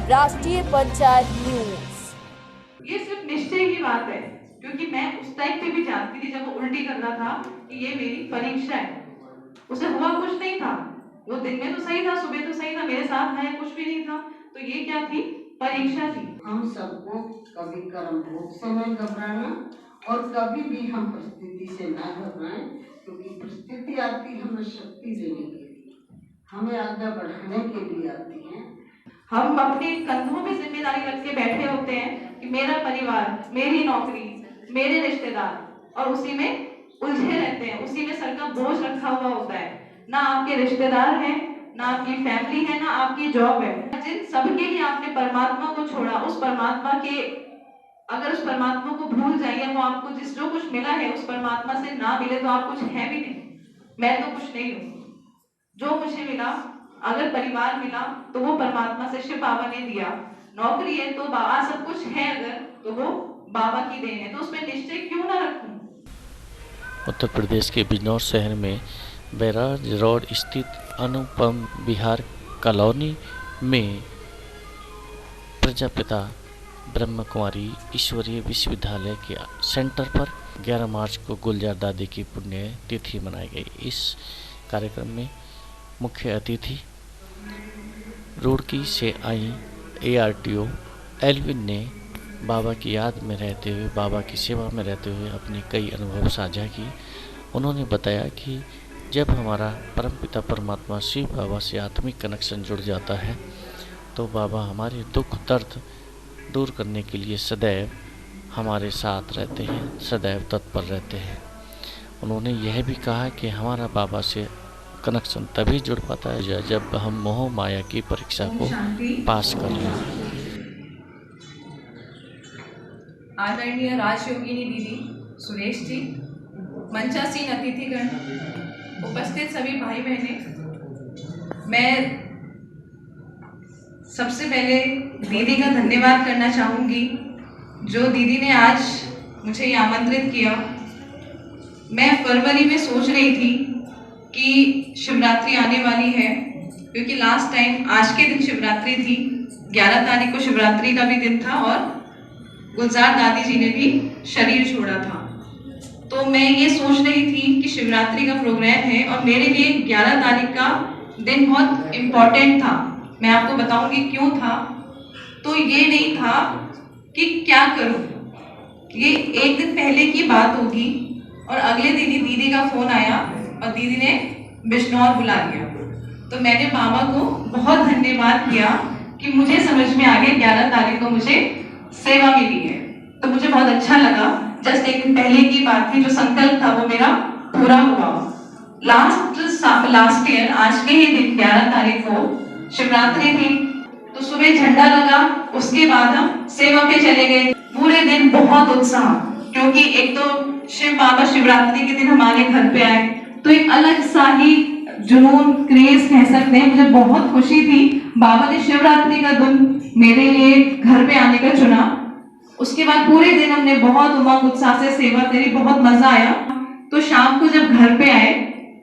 राष्ट्रीय पंचायत न्यूज। ये सिर्फ निश्चय की बात है, क्योंकि मैं उस टाइम पे भी जानती थी जब वो उल्टी कर रहा था कि ये मेरी परीक्षा है। उसे हुआ कुछ नहीं था, वो दिन में तो सही था, सुबह तो सही था, मेरे साथ है, कुछ भी नहीं था। तो ये क्या थी? परीक्षा थी। हम सबको कभी कर्म भोग से न घबराना और कभी भी हम परिस्थिति से न घबराएं, क्योंकि परिस्थिति आती हमें शक्ति देने के लिए, हमें आगे बढ़ाने के लिए आती है। हम अपने कंधों में जिम्मेदारी रख के बैठे होते हैं कि मेरा परिवार, मेरी नौकरी, मेरे रिश्तेदार, और उसी में उलझे रहते हैं, उसी में सर का बोझ रखा हुआ होता है। ना आपके रिश्तेदार हैं, ना आपकी फैमिली है, ना आपकी जॉब है। जिन सबके लिए आपने परमात्मा को छोड़ा, उस परमात्मा के, अगर उस परमात्मा को भूल जाइए, वो आपको जो कुछ मिला है उस परमात्मा से ना मिले तो आप कुछ है भी नहीं। मैं तो कुछ नहीं हूँ। जो मुझे मिला, अगर परिवार मिला तो वो परमात्मा से शिव बाबा ने दिया। नौकरी है तो बाबा, सब कुछ है अगर तो वो बाबा की देन है, तो उसमें निश्चय क्यों ना रखूं। उत्तर प्रदेश के बिजनौर शहर में बैराज रोड स्थित अनुपम विहार कॉलोनी में प्रजापिता ब्रह्म कुमारी ईश्वरीय विश्वविद्यालय के सेंटर पर 11 मार्च को गुलजार दादी की पुण्य तिथि मनाई गई। इस कार्यक्रम में मुख्य अतिथि रुड़की से आई ARTO एल्विन ने बाबा की याद में रहते हुए, बाबा की सेवा में रहते हुए अपनी कई अनुभव साझा की। उन्होंने बताया कि जब हमारा परमपिता परमात्मा शिव बाबा से आत्मिक कनेक्शन जुड़ जाता है तो बाबा हमारे दुख दर्द दूर करने के लिए सदैव हमारे साथ रहते हैं, सदैव तत्पर रहते हैं। उन्होंने यह भी कहा कि हमारा बाबा से कनेक्शन तभी जुड़ पाता है जब हम मोह माया की परीक्षा को पास कर लें। आदरणीय राजयोगिनी दीदी सुरेश जी, मंचासीन अतिथिगण, उपस्थित सभी भाई बहने, मैं सबसे पहले दीदी का धन्यवाद करना चाहूँगी जो दीदी ने आज मुझे ये आमंत्रित किया। मैं फरवरी में सोच रही थी कि शिवरात्रि आने वाली है, क्योंकि लास्ट टाइम आज के दिन शिवरात्रि थी, 11 तारीख को शिवरात्रि का भी दिन था और गुलजार दादी जी ने भी शरीर छोड़ा था। तो मैं ये सोच रही थी कि शिवरात्रि का प्रोग्राम है और मेरे लिए 11 तारीख का दिन बहुत इम्पोर्टेंट था। मैं आपको बताऊंगी क्यों था। तो ये नहीं था कि क्या करूं, ये एक दिन पहले की बात होगी और अगले दिन ही दीदी का फोन आया और दीदी ने बिजनौर बुला लिया। तो मैंने बाबा को बहुत धन्यवाद किया कि मुझे समझ में आ गया 11 तारीख को मुझे सेवा मिली है। तो मुझे बहुत अच्छा लगा। जस्ट एक दिन पहले की बात थी, जो संकल्प था वो मेरा पूरा हुआ। लास्ट ईयर आज के ही दिन 11 तारीख को शिवरात्रि थी, तो सुबह झंडा लगा, उसके बाद हम सेवा पे चले गए। पूरे दिन बहुत उत्साह, क्योंकि एक तो शिव बाबा शिवरात्रि के दिन हमारे घर पे आए, तो एक अलग सा ही जुनून, क्रेज कह सकते हैं। मुझे बहुत खुशी थी, बाबा ने शिवरात्रि का दिन मेरे लिए घर पे आने का चुना। उसके बाद पूरे दिन हमने बहुत उमंग उत्साह से सेवा करी, बहुत मजा आया। तो शाम को जब घर पे आए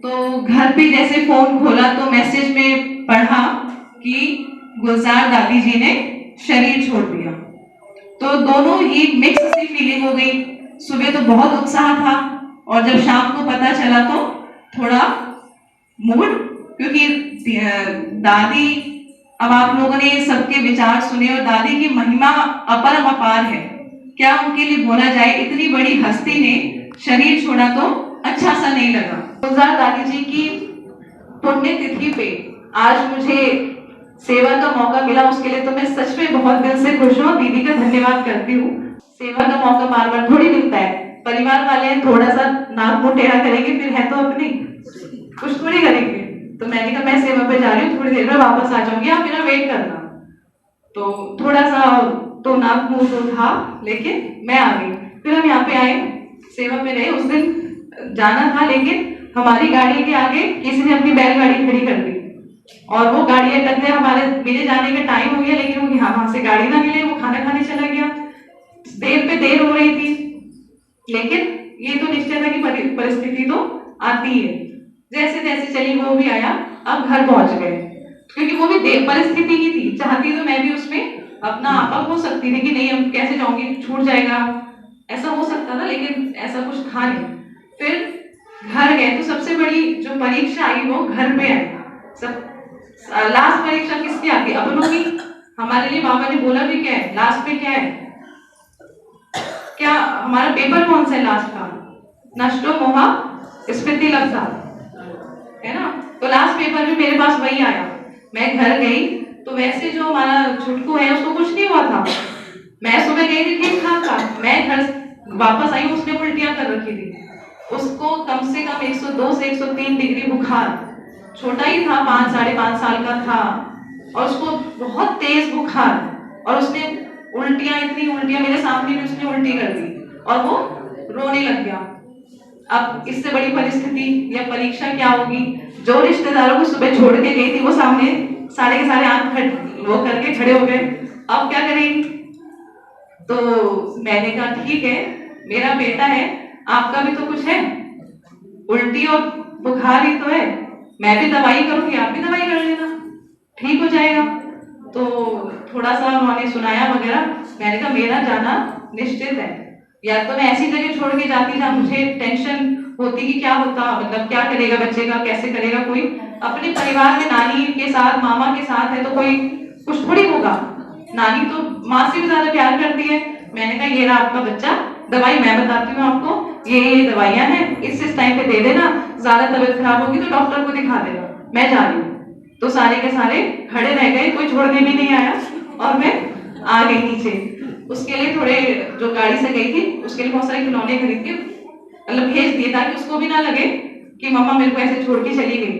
तो घर पे जैसे फोन खोला तो मैसेज में पढ़ा कि गुलजार दादी जी ने शरीर छोड़ दिया। तो दोनों ही मिक्स सी फीलिंग हो गई। सुबह तो बहुत उत्साह था और जब शाम को पता चला तो थोड़ा मूड, क्योंकि दादी, अब आप लोगों ने सबके विचार सुने और दादी की महिमा अपरम अपार है, क्या उनके लिए बोला जाए। इतनी बड़ी हस्ती ने शरीर छोड़ा तो अच्छा सा नहीं लगा। गुलजार दादी जी की पुण्य तिथि पे आज मुझे सेवा का मौका मिला, उसके लिए तो मैं सच में बहुत दिल से खुश हूँ, दीदी का धन्यवाद करती हूँ। सेवा का मौका बार बार थोड़ी मिलता है, परिवार वाले थोड़ा सा नाक मुंह टेढ़ा करेंगे, फिर है तो अपनी, कुछ थोड़ी करेंगे। तो मैंने कहा मैं सेवा पे जा रही हूँ, थोड़ी देर में वापस आ जाऊंगी, आप मेरा वेट करना। तो थोड़ा सा तो नाक मुंह तो था, लेकिन मैं आ गई। फिर हम यहाँ पे आए, सेवा में रहे। उस दिन जाना था, लेकिन हमारी गाड़ी के आगे किसी ने अपनी बैलगाड़ी खड़ी कर दी और वो गाड़ी अटक गया। मेरे जाने का टाइम हो गया, लेकिन वो वहां से गाड़ी ना मिले, वो खाना खाने चला गया। देर पे देर हो रही थी, लेकिन ये तो निश्चय था कि परिस्थिति तो आती है। जैसे जैसे चली वो भी आया, अब घर पहुंच गए। क्योंकि वो भी परिस्थिति ही थी। चाहती तो मैं भी उसमें अपना आपा हो सकती थी कि नहीं हम कैसे जाऊंगी, छूट जाएगा, ऐसा हो सकता था, लेकिन ऐसा कुछ था नहीं। फिर घर गए तो सबसे बड़ी जो परीक्षा आई वो घर पे आई। सब लास्ट परीक्षा किसकी आती है? अपनों की। हमारे लिए बाबा ने बोला भी क्या है, लास्ट में क्या है, क्या हमारा पेपर कौन सा है लास्ट का? नष्टो मोहा स्मृति लब्धा, है ना। तो लास्ट पेपर में मेरे पास वही आया। मैं घर गई तो वैसे जो हमारा छुटकू है उसको कुछ नहीं हुआ था। मैं सुबह गई थी ठीक ठाक था, मैं घर वापस आई उसने उल्टियां कर रखी थी। उसको कम से कम 102 से 103 डिग्री बुखार, छोटा ही था, 5-5.5 साल का था, और उसको बहुत तेज बुखार, और उसने इतनी उल्टियां मेरे सामने भी उसने उल्टी कर दी और वो रोने लग गया। अब इससे बड़ी परिस्थिति या परीक्षा क्या होगी? जो रिश्तेदारों को सुबह छोड़ के गई थी वो सामने सारे के सारे आंख वो करके खड़े हो गए। अब क्या करेंगी? तो मैंने कहा ठीक है, मेरा बेटा है, आपका भी तो कुछ है, उल्टी और बुखार ही तो है, मैं भी दवाई करूंगी, आप भी दवाई कर लेना, ठीक हो जाएगा। तो थोड़ा सा उन्होंने सुनाया वगैरह। मैंने कहा मेरा जाना निश्चित है, या तो मैं ऐसी जगह छोड़ के जाती जहाँ मुझे टेंशन होती कि क्या होता, मतलब क्या करेगा बच्चे का, कैसे करेगा। कोई अपने परिवार में नानी के साथ मामा के साथ है तो कोई कुछ थोड़ी होगा, नानी तो माँ से भी ज्यादा प्यार करती है। मैंने कहा ये रहा आपका बच्चा, दवाई मैं बताती हूँ आपको, ये दवाइयां हैं, इस टाइम पे दे देना, ज्यादा तबीयत खराब होगी तो डॉक्टर को दिखा देना, मैं जा रही हूँ। तो सारे के सारे खड़े रह गए, कोई छोड़ने भी नहीं आया, और मैं आ गई नीचे। उसके लिए थोड़े, जो गाड़ी से गई थी उसके लिए बहुत सारे खिलौने खरीद के मतलब भेज दिए ताकि उसको भी ना लगे कि मम्मा मेरे को ऐसे छोड़ के चली गई।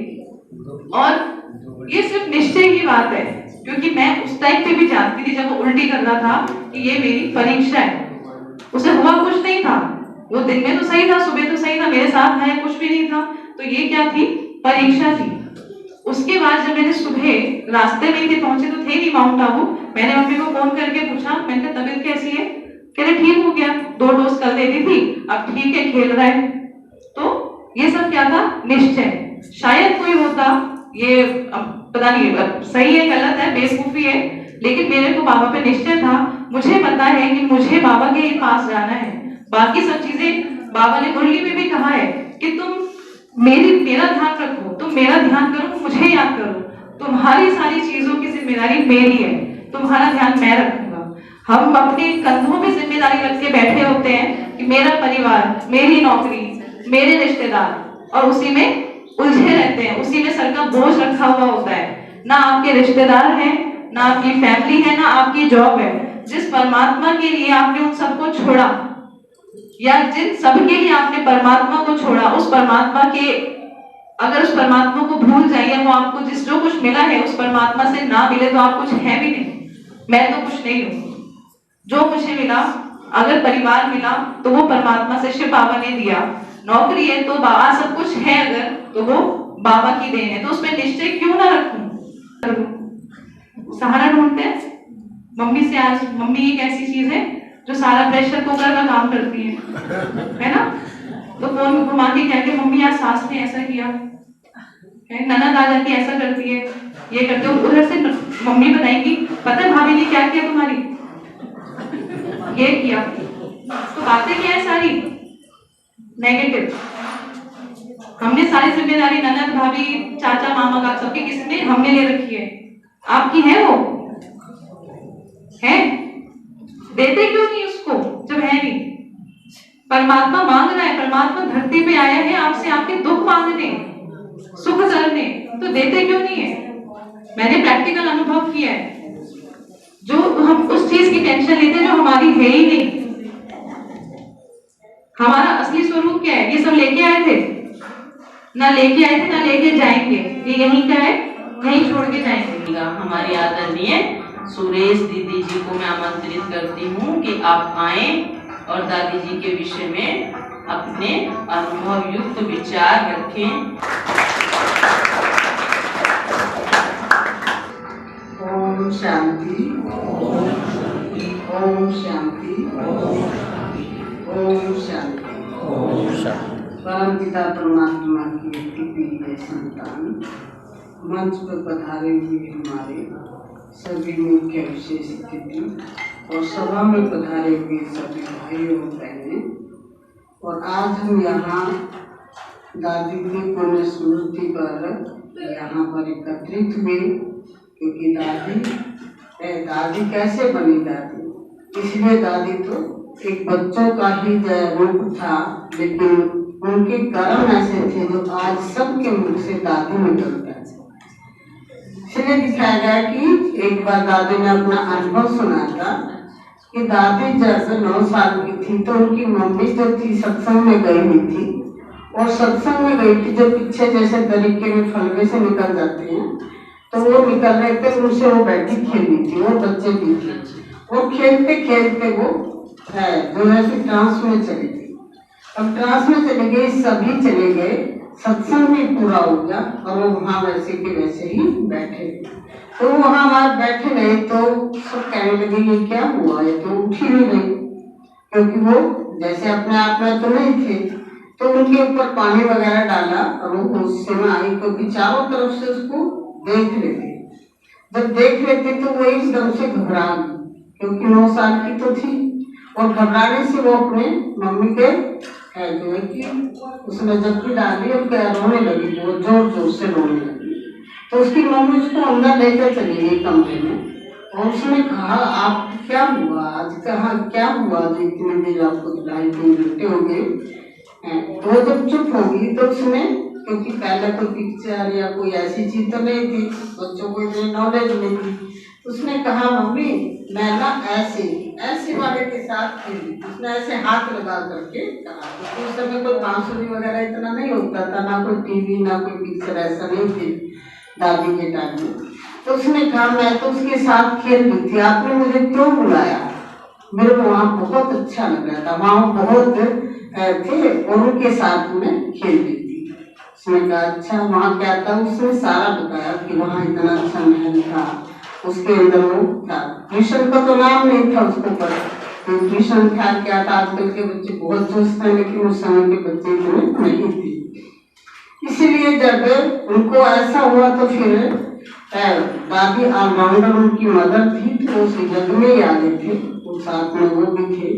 और ये सिर्फ निश्चय की बात है, क्योंकि मैं उस टाइम पे भी जानती थी जब वो उल्टी कर रहा था कि ये मेरी परीक्षा है। उसे हुआ कुछ नहीं था, वो दिन में तो सही था, सुबह तो सही था, मेरे साथ था, कुछ भी नहीं था। तो ये क्या थी? परीक्षा थी। उसके बाद जब मैंने सुबह रास्ते में ही पहुंचे तो थे नहीं माउंट आबू, मैंने मम्मी को फोन करके पूछा, मैंने कहा तबीयत कैसी है? कह रहे ठीक हो गया, 2 डोज कल दे दी थी, अब ठीक है, खेल रहा है। तो ये सब क्या था? निश्चय। शायद कोई होता, ये पता नहीं सही है गलत है, बेवकूफी है, लेकिन मेरे को बाबा पे निश्चय था। मुझे पता है कि मुझे बाबा के पास जाना है। बाकी सब चीजें बाबा ने मुरली में भी कहा है कि तुम मेरा ध्यान रखो, तुम मेरा ध्यान करो, मुझे याद करो, तुम्हारी सारी चीजों की जिम्मेदारी मेरी है, तुम्हारा ध्यान मैं रखूंगा। हम अपने कंधों में जिम्मेदारी रख के बैठे होते हैं कि मेरा परिवार, मेरी नौकरी, मेरे रिश्तेदार, और उसी में उलझे रहते हैं, उसी में सर का बोझ रखा हुआ होता है। ना आपके रिश्तेदार हैं, ना आपकी फैमिली है, ना आपकी जॉब है। जिस परमात्मा के लिए आपने उन सबको छोड़ा, या जिन सबके लिए आपने परमात्मा को छोड़ा, उस परमात्मा के, अगर उस परमात्मा को भूल जाइए, वो आपको जो कुछ मिला है उस परमात्मा से ना मिले तो आप कुछ है भी नहीं। मैं तो कुछ नहीं हूँ। जो मुझे मिला, अगर परिवार मिला तो वो परमात्मा से शिव बाबा ने दिया, नौकरी है तो बाबा, सब कुछ है अगर तो वो बाबा की देन है। तो उसमें निश्चय क्यों ना रखूं? सहारा ढूंढते हैं मम्मी से। आज मम्मी एक ऐसी चीज है जो सारा प्रेशर कुकर का काम करती है ना। तो फोन में घुमा के कहते मम्मी आज सास ने ऐसा किया, ननद आ जाती ऐसा करती है, ये करते हो। उधर से मम्मी बताएगी पता है भाभी ने क्या किया तुम्हारी, ये किया। तो बातें क्या है? सारी नेगेटिव। हमने सारी जिम्मेदारी ननद, भाभी, चाचा, मामा का सबके किसने हमने ले रखी है। आपकी है वो है, देते क्यों नहीं उसको जब है नहीं? परमात्मा मांग रहा है, परमात्मा धरती पे आया है आपसे आपके दुख मांगने, सुख करने, तो देते क्यों नहीं है? मैंने प्रैक्टिकल अनुभव किया है। जो हम उस चीज की टेंशन लेते हैं जो हमारी है ही नहीं। हमारा असली स्वरूप क्या है? ये सब लेके आए थे ना, लेके आए थे ना लेके जाएंगे, ये यहीं का है, यहीं छोड़ के जाएंगे। हमारी आदरणीय सुरेश दीदी जी को मैं आमंत्रित करती हूँ कि आप आए और दादी जी के विषय में अपने अनुभव युक्त विचार रखें। ओम शांति, ओम शांति, ओम शांति। परम पिता परमात्मा की प्रिय संतान, मंच पर पधारे हुए हमारे सभी मुख्य विशेष अतिथि और सभा में पधारे हुए सभी भाई और बहनें, और आज हम यहाँ दादी की पुण्य स्मृति पर यहाँ पर एकत्रित हुए, क्योंकि दादी कैसे बनी दादी, इसलिए दादी तो एक बच्चों का ही रूप था, लेकिन उनके कर्म ऐसे थे जो आज सबके मुख से दादी निकलता है। इसलिए दिखाया गया कि एक बार दादी ने अपना अनुभव सुनाया था कि दादी जब 9 साल की थी तो उनकी मम्मी जो थी सत्संग में गई हुई थी, और सत्संग में गई थी जो पीछे जैसे तरीके में फलवे से निकल जाते हैं, तो वो निकल रहे थे, उनसे वो बैठी खेल रही थी, वो बच्चे भी थे, वो खेलते खेलते वो जो है कि ट्रांस में चली गई। अब ट्रांस में चले गए, सभी चले गए, सत्संग भी पूरा हो गया और वो वहाँ वैसे के वैसे ही बैठे। तो वहाँ बाहर बैठे रहे तो सब कहने लगे ये क्या हुआ, ये तो उठ ही नहीं रही, क्योंकि वो जैसे अपने आप में तो नहीं थे। तो उनके ऊपर पानी वगैरह डाला और वो उससे में आई, क्योंकि चारों तरफ से उसको देख लेते। जब देख लेते तो वो एकदम से घबरा गई, क्योंकि 9 साल की तो थी, और घबराने से वो अपने मम्मी के जो है कि उसने जबकि डाली और क्या रोने लगी, वो जोर जोर से रोने लगी। तो उसकी मम्मी उसको अंदर लेकर चली गई कमरे में, और उसने कहा आप क्या हुआ आज, कहा क्या हुआ जो इतनी देर आपको 2.5-3 घंटे हो गए। तो वो जब चुप होगी तो उसने, क्योंकि पहले तो पिक्चर या कोई ऐसी चीज तो नहीं थी, बच्चों को इतनी नॉलेज नहीं थी, उसने कहा मम्मी मैं ना ऐसे वाले के साथ खेली। उसने ऐसे हाथ लगा करके कहा, तो उस समय कोई बांसुरी वगैरह इतना नहीं होता था, ना कोई टीवी ना कोई पिक्चर, ऐसा नहीं थी दादी के टाइम में। तो उसने कहा मैं तो उसके साथ खेल रही थी, आपने मुझे क्यों बुलाया, मेरे को वहाँ बहुत अच्छा लग रहा था, वहाँ बहुत थे और उनके साथ में खेल रही थी। उसने कहा अच्छा वहाँ क्या था, उसने सारा बताया कि वहाँ इतना अच्छा महल था, उसके अंदर वो था, ट्यूशन का तो नाम नहीं था उसको पर, तो ट्यूशन था क्या था, आजकल के बच्चे बहुत सोचते हैं, लेकिन उस समय के बच्चे इतने नहीं थे। इसलिए जब उनको ऐसा हुआ तो फिर दादी ऑलराउंडर उनकी मदर थी, तो उस जग में ही आ गए थे, वो साथ में वो भी थे।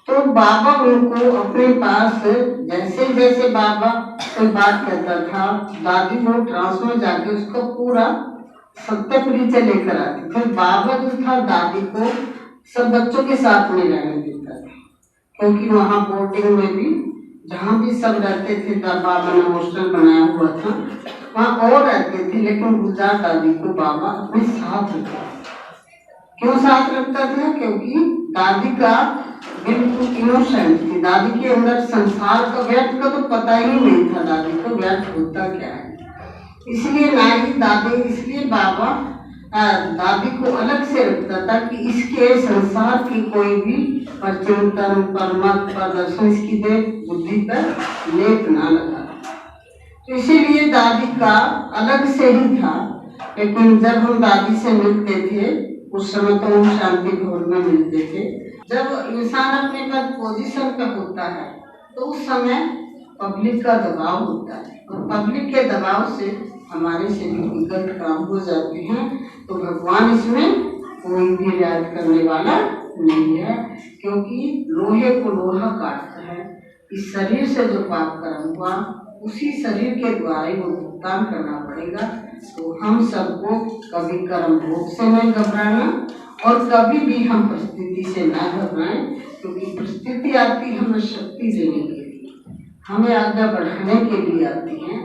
तो बाबा उनको अपने पास जैसे जैसे बाबा कोई बात कहता था, दादी वो ट्रांस में जाके उसको पूरा सत्य परिचय लेकर आती। फिर बाबा जो था दादी को सब बच्चों के साथ में रहने देता था, क्योंकि वहाँ बोर्डिंग में भी जहाँ भी सब रहते थे, बाबा ने हॉस्टल बनाया हुआ था, वहाँ और रहते थे, लेकिन गुजरात दादी को बाबा अपने साथ रखता। क्यों साथ रखता था, क्योंकि दादी का बिल्कुल इनोसेंट थी, दादी के अंदर संसार का व्यर्थ का तो पता ही नहीं था, दादी को व्यर्थ होता क्या है, इसलिए ना ही दादी, इसलिए बाबा दादी को अलग से रखता था कि इसके संसार की कोई भी चिंतन परमत प्रदर्शन इसकी देह बुद्धि पर लेप ना लगा। तो इसीलिए दादी का अलग से ही था। लेकिन जब हम दादी से मिलते थे उस समय तो हम शांति भवन में मिलते थे। जब इंसान अपने पर पोजीशन पे होता है तो उस समय पब्लिक का दबाव होता है, और पब्लिक के दबाव से हमारे से भी गलत काम हो जाते हैं। तो भगवान इसमें कोई भी रियायत करने वाला नहीं है, क्योंकि लोहे को लोहा काटता है। इस शरीर से जो पाप कर्म हुआ उसी शरीर के द्वारा ही वो भुगतान करना पड़ेगा। तो हम सबको कभी कर्म भोग से नहीं घबराना, और कभी भी हम परिस्थिति से ना घबराएं, क्योंकि परिस्थिति आती है हमें शक्ति देने के लिए, हमें आगे बढ़ाने के लिए आती है।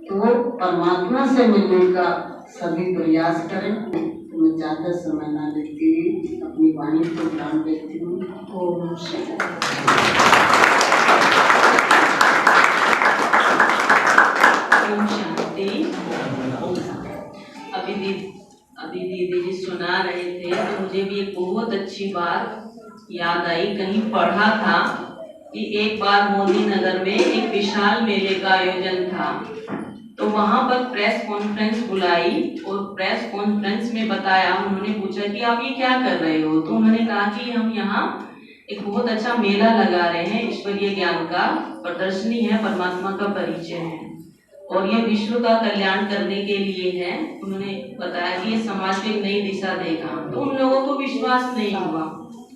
तो परमात्मा से मिलने का सभी प्रयास करें। तो मैं ज़्यादा समय ना लेती हुई अपनी वाणी को ध्यान देती हूँ। ओम शांति। अभी दीदी जी सुना रहे थे तो मुझे भी एक बहुत अच्छी बात याद आई। कहीं पढ़ा था कि एक बार मोदी नगर में एक विशाल मेले का आयोजन था, तो वहां पर प्रेस कॉन्फ्रेंस बुलाई और प्रेस कॉन्फ्रेंस में बताया, उन्होंने पूछा कि आप ये क्या कर रहे हो, तो उन्होंने कहा कि हम यहाँ एक बहुत अच्छा मेला लगा रहे हैं, ईश्वरीय ज्ञान का प्रदर्शनी है, परमात्मा का परिचय है। और ये विश्व का कल्याण करने के लिए है। उन्होंने बताया कि ये समाज को एक नई दिशा देगा। तो उन लोगों को विश्वास नहीं हुआ,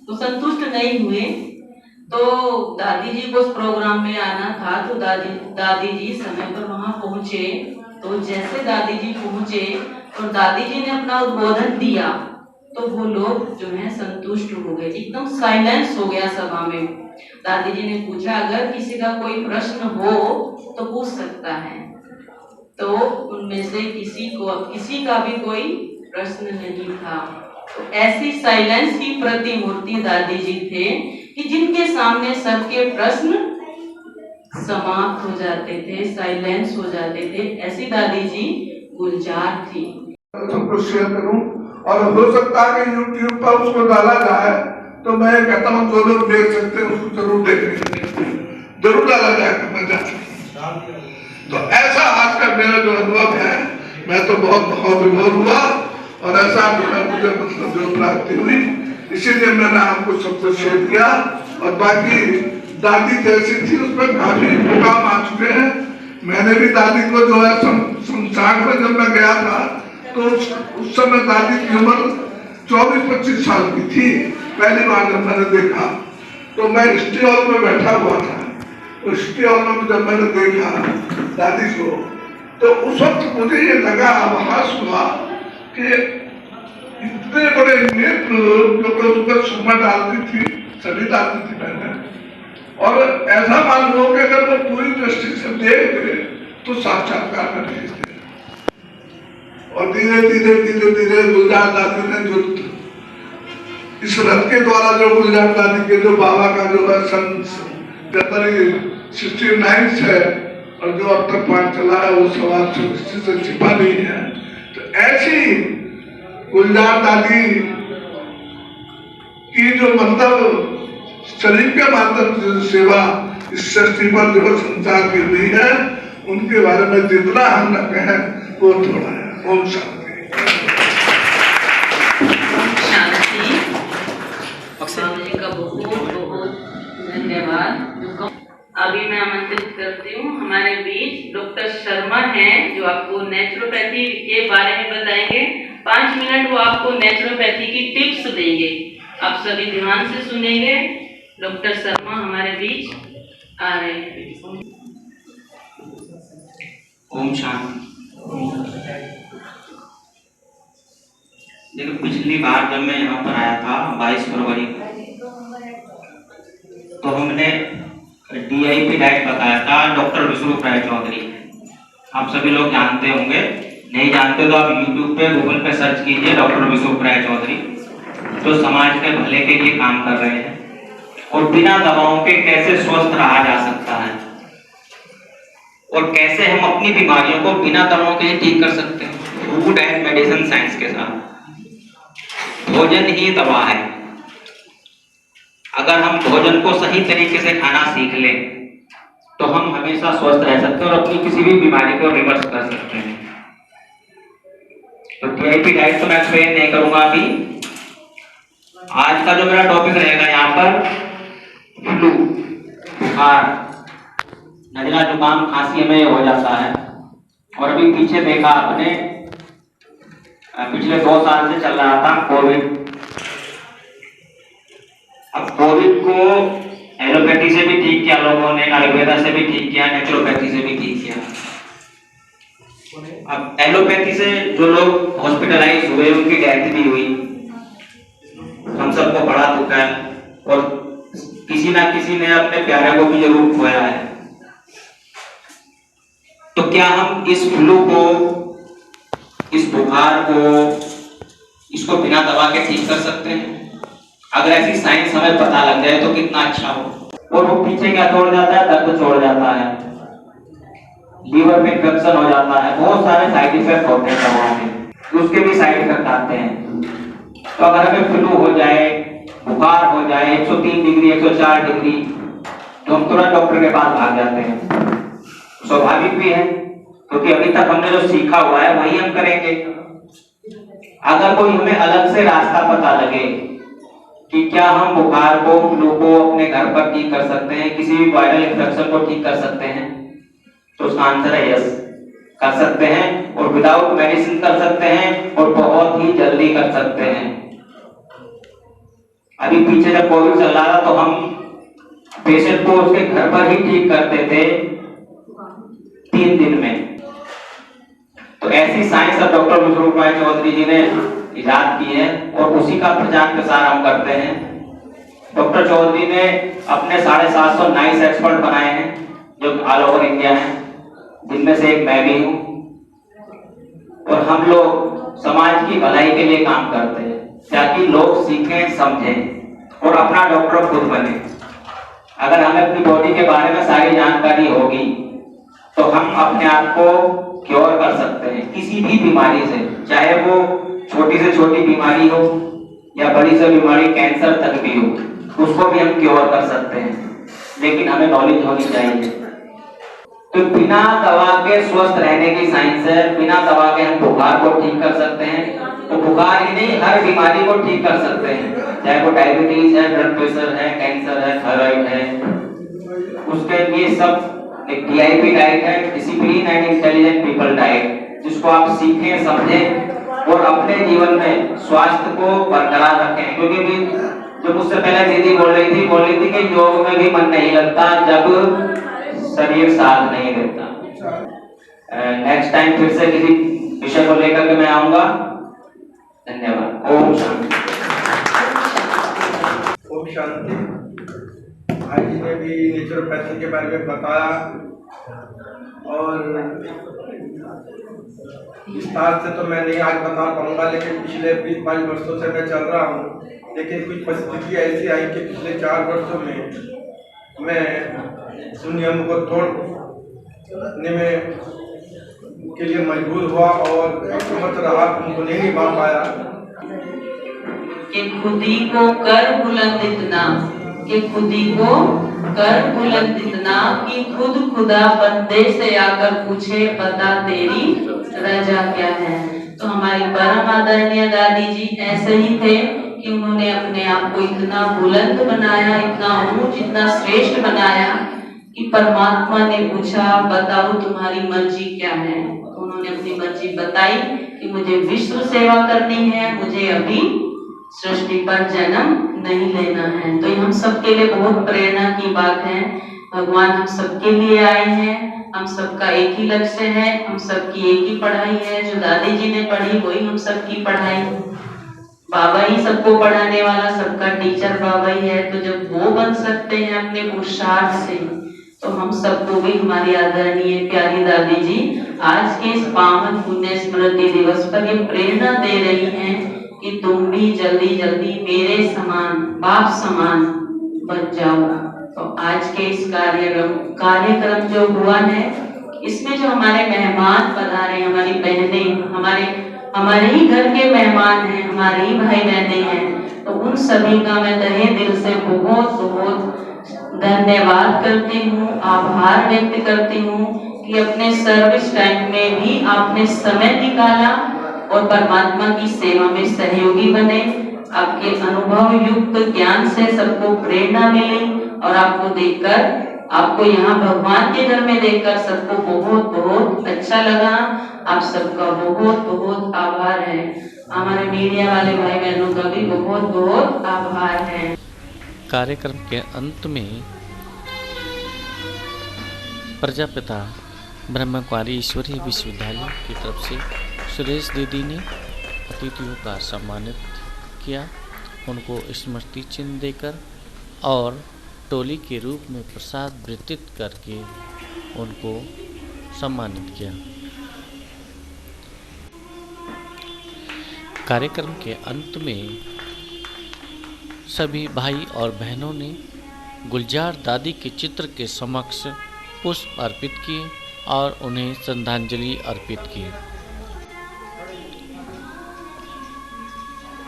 तो संतुष्ट नहीं हुए। तो दादी जी को उस प्रोग्राम में आना था, तो दादी जी समय पर वहां पहुंचे। तो जैसे दादी जी पहुंचे और दादी जी ने अपना उद्बोधन दिया, तो वो लोग जो है संतुष्ट हो गए, एकदम साइलेंस हो गया सभा में। दादी जी ने पूछा, अगर किसी का कोई प्रश्न हो तो पूछ सकता है। तो उनमें से किसी का भी कोई प्रश्न नहीं था। तो ऐसी साइलेंस की प्रतिमूर्ति दादी जी थे कि जिनके सामने सबके प्रश्न समाप्त हो जाते थे, साइलेंस हो जाते थे। ऐसी दादी जी गुलजार थी। सबको शेयर करूं, और हो सकता है कि YouTube पर उसको डाला जाए, तो मैं कहता हूं जो लोग देख सकते हैं उसको जरूर देखने, जरूर डाला जाएगा, मैं चाहता हूं। तो ऐसा आज का मेरा जो अनुभव है, मैं तो बहुत विभोर हुआ, और ऐसा मुझे मतलब जो प्राप्ति हुई, इसीलिए मैंने आपको सबको शेयर किया। और बाकी दादी जैसी थी उसमें काफी मुकाम आ चुके हैं। मैंने भी दादी को जो है शमशान में जब मैं गया था, तो उस समय दादी की उम्र 24-25 साल की थी। पहली बार जब मैंने देखा तो मैं स्टे हॉल में बैठा हुआ था। तो स्टे हॉल में जब मैंने देखा दादी को, तो उस वक्त मुझे ये लगा, आभास हुआ कि इतने बड़े नेत्र जो उसमें सुरमा डालती थी, सभी डालती थी मैंने, और ऐसा मालूम हो कि अगर वो पूरी दृष्टि से देख दे तो साक्षात्कार में भेज दे। और धीरे धीरे गुलजार दादी ने जो इस रथ के द्वारा जो गुलजार दादी के जो बाबा का जो है सन 69 है, और जो अब तक पाठ चला है वो सवाल से छिपा नहीं है। तो ऐसी गुलजार दादी की जो मतलब शरीर के माध्यम से जो सेवा इस सृष्टि पर जो संसार की हुई है, उनके बारे में जितना हम न कहें वो थोड़ा है। ओम शांति। जी का बहुत धन्यवाद। अभी मैं आमंत्रित करती हूँ हमारे बीच डॉक्टर शर्मा हैं, जो आपको नेचुरोपैथी के बारे में बताएंगे। 5 मिनट वो आपको नेचुरोपैथी की टिप्स देंगे। आप सभी ध्यान से सुनेंगे। डॉक्टर शर्मा हमारे बीच आ रहे हैं। ओम शांति। देखो, पिछली बार जब मैं यहाँ पर आया था 22 फरवरी को, तो हमने DIP डाइट बताया था डॉक्टर विष्णु राय चौधरी। आप सभी लोग जानते होंगे, नहीं जानते तो आप YouTube पे गूगल पे सर्च कीजिए डॉक्टर विष्णु राय चौधरी, जो समाज के भले के लिए काम कर रहे हैं और बिना दवाओं के कैसे स्वस्थ रहा जा सकता है, और कैसे हम अपनी बीमारियों को बिना दवाओं के ठीक कर सकते हैं। फूड एंड मेडिसिन साइंस के साथ भोजन ही दवा है। अगर हम भोजन को सही तरीके से खाना सीख लें तो हम हमेशा स्वस्थ रह सकते हैं और अपनी किसी भी बीमारी को रिवर्स कर सकते हैं। तो DIP डाइट तो मैं एक्सप्लेन नहीं करूंगा अभी। आज का जो मेरा टॉपिक रहेगा यहाँ पर, फ्लू, बुखार, नजला, जुकाम, खांसी हमें हो जाता है। और अभी पीछे देखा आपने, पिछले 2 साल से चल रहा था कोविड। अब कोविड को एलोपैथी से भी ठीक किया लोगों ने, आयुर्वेदा से भी ठीक किया, नेचुरोपैथी से भी ठीक किया। अब एलोपैथी से जो लोग हॉस्पिटलाइज हुए उनकी डेथ भी हुई, हम सबको बड़ा दुख है, और किसी ना किसी ने अपने प्यारे को भी जरूर खोया है। तो क्या हम इस फ्लू को, इस बुखार को, इसको बिना दवा के ठीक कर सकते हैं? अगर ऐसी साइंस हमें पता लग जाए तो कितना अच्छा हो। और वो पीछे क्या छोड़ जाता है? दर्द छोड़ जाता है, लीवर में इन्फेक्शन हो जाता है, बहुत सारे साइड इफेक्ट होते हैं दवाओं के, उसके भी साइड इफेक्ट आते हैं। तो अगर हमें फ्लू हो जाए, बुखार हो जाए 103 डिग्री 104 डिग्री, तो हम तुरंत डॉक्टर के पास भाग जाते हैं। स्वाभाविक भी है, क्योंकि अभी तक हमने जो सीखा हुआ है वही हम करेंगे। अगर कोई हमें अलग से रास्ता पता लगे कि क्या हम बुखार को, फ्लू को अपने घर पर ठीक कर सकते हैं, किसी भी वायरल इन्फेक्शन को ठीक कर सकते हैं, तो उसका आंसर है यस। कर सकते हैं और विदाउट मेडिसिन कर सकते हैं और बहुत ही जल्दी कर सकते हैं। अभी पीछे जब कोविड चल रहा था तो हम पेशेंट को उसके घर पर ही ठीक करते थे 3 दिन में। तो ऐसी साइंस अब डॉक्टर विश्वरूप राय चौधरी जी ने इजाद की है और उसी का प्रचार प्रसार हम करते हैं। डॉक्टर चौधरी ने अपने 750 नाइस एक्सपर्ट बनाए हैं जो ऑल ओवर इंडिया हैं, जिनमें से एक मैं भी हूं। और हम लोग समाज की भलाई के लिए काम करते हैं ताकि लोग सीखें, समझें और अपना डॉक्टर खुद बने। अगर हमें अपनी बॉडी के बारे में सारी जानकारी होगी तो हम अपने आप को क्योर कर सकते हैं किसी भी बीमारी से, चाहे वो छोटी से छोटी बीमारी हो या बड़ी से बीमारी कैंसर तक भी हो, उसको भी हम क्योर कर सकते हैं। लेकिन हमें नॉलेज होनी चाहिए। तो बिना दवा के स्वस्थ रहने की साइंस है। बिना दवा के हम बुखार को ठीक कर सकते हैं। तो बुखार ही नहीं, हर बीमारी को ठीक कर सकते हैं, चाहे वो डायबिटीज है, ब्लड प्रेशर है, कैंसर है, थायराइड है। उसके लिए सब एक DIP डाइट है, discipline and intelligent people diet, जिसको आप सीखें, समझें और अपने जीवन में स्वास्थ्य को बरकरार रखें। क्योंकि भी जो मुझसे पहले दीदी बोल रही थी कि योग में भी मन नहीं लगता जब शरीर साथ नहीं देता। नेक्स्ट टाइम फिर से किसी विषय को लेकर के मैं आऊंगा। धन्यवाद। ओम शांति। ओम शांति। भाई जी ने भी नेचुरोपैथी के बारे में बताया और विस्तार से तो मैं नहीं आज बता पाऊंगा, लेकिन पिछले 20-22 वर्षों से मैं चल रहा हूँ। लेकिन कुछ परिस्थिति ऐसी आई कि पिछले 4 वर्षों में मैं नियम को तोड़ने में के लिए मजबूर हुआ और समझ रहा उनको नहीं निभा पाया कि खुद ही को कर बुलंद इतना, कि खुद ही को कर बुलंद इतना कि खुद खुदा बंदे से आकर पूछे बता तेरी रजा क्या है। तो हमारी परम आदरणीय दादी जी ऐसे ही थे कि उन्होंने अपने आप को इतना बुलंद बनाया, इतना ऊंच, इतना श्रेष्ठ बनाया कि परमात्मा ने पूछा बताओ तुम्हारी मर्जी क्या है। तो उन्होंने अपनी मर्जी बताई कि मुझे विश्व सेवा करनी है, मुझे अभी सृष्टि पर जन्म नहीं लेना है। तो ये हम सबके लिए बहुत प्रेरणा की बात है। भगवान हम सबके लिए आए हैं, हम सबका एक ही लक्ष्य है, हम सबकी एक ही पढ़ाई है। जो दादी जी ने पढ़ी वही हम सबकी पढ़ाई। बाबा ही सबको पढ़ाने वाला, सबका टीचर बाबा ही है। तो जब वो बन सकते हैं अपने पुरुषार्थ से, तो हम सबको भी हमारी आदरणीय प्यारी दादी जी आज के इस पावन पुण्य स्मृति दिवस पर ये प्रेरणा दे रही हैं कि तुम भी जल्दी जल्दी मेरे समान, बाप समान बन जाओ। तो आज के इस कार्यक्रम जो हुआ है, इसमें जो हमारे मेहमान पधारे, हमारी बहनें, हमारे ही घर के मेहमान हैं, हमारे ही भाई बहनें हैं, तो उन सभी का मैं तहे दिल से बहुत बहुत धन्यवाद करती हूँ, आभार व्यक्त करती हूँ कि अपने सर्विस टाइम में भी आपने समय निकाला और परमात्मा की सेवा में सहयोगी बने। आपके अनुभव युक्त ज्ञान से सबको प्रेरणा मिली और आपको देखकर, आपको यहाँ भगवान के घर में देखकर सबको बहुत बहुत अच्छा लगा। आप सबका बहुत बहुत आभार है। हमारे मीडिया वाले भाई बहनों का भी बहुत बहुत आभार है। कार्यक्रम के अंत में प्रजापिता ब्रह्मकुमारी ईश्वरीय विश्वविद्यालय की तरफ से सुरेश दीदी ने अतिथियों का सम्मानित किया, उनको स्मृति चिन्ह देकर और टोली के रूप में प्रसाद वितरित करके उनको सम्मानित किया। कार्यक्रम के अंत में सभी भाई और बहनों ने गुलजार दादी के चित्र के समक्ष पुष्प अर्पित किए और उन्हें श्रद्धांजलि अर्पित की।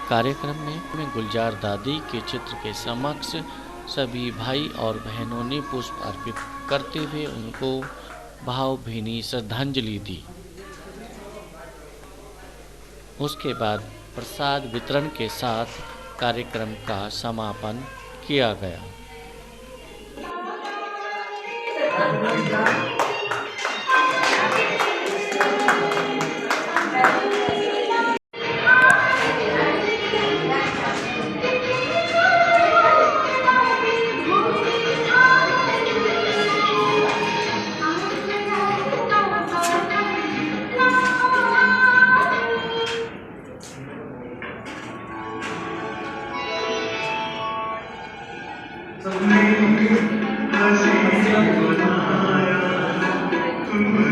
कार्यक्रम में गुलजार दादी के चित्र के समक्ष सभी भाई और बहनों ने पुष्प अर्पित करते हुए उनको भावभीनी श्रद्धांजलि दी। उसके बाद प्रसाद वितरण के साथ कार्यक्रम का समापन किया गया। तुमने हंसी बनाया, तुम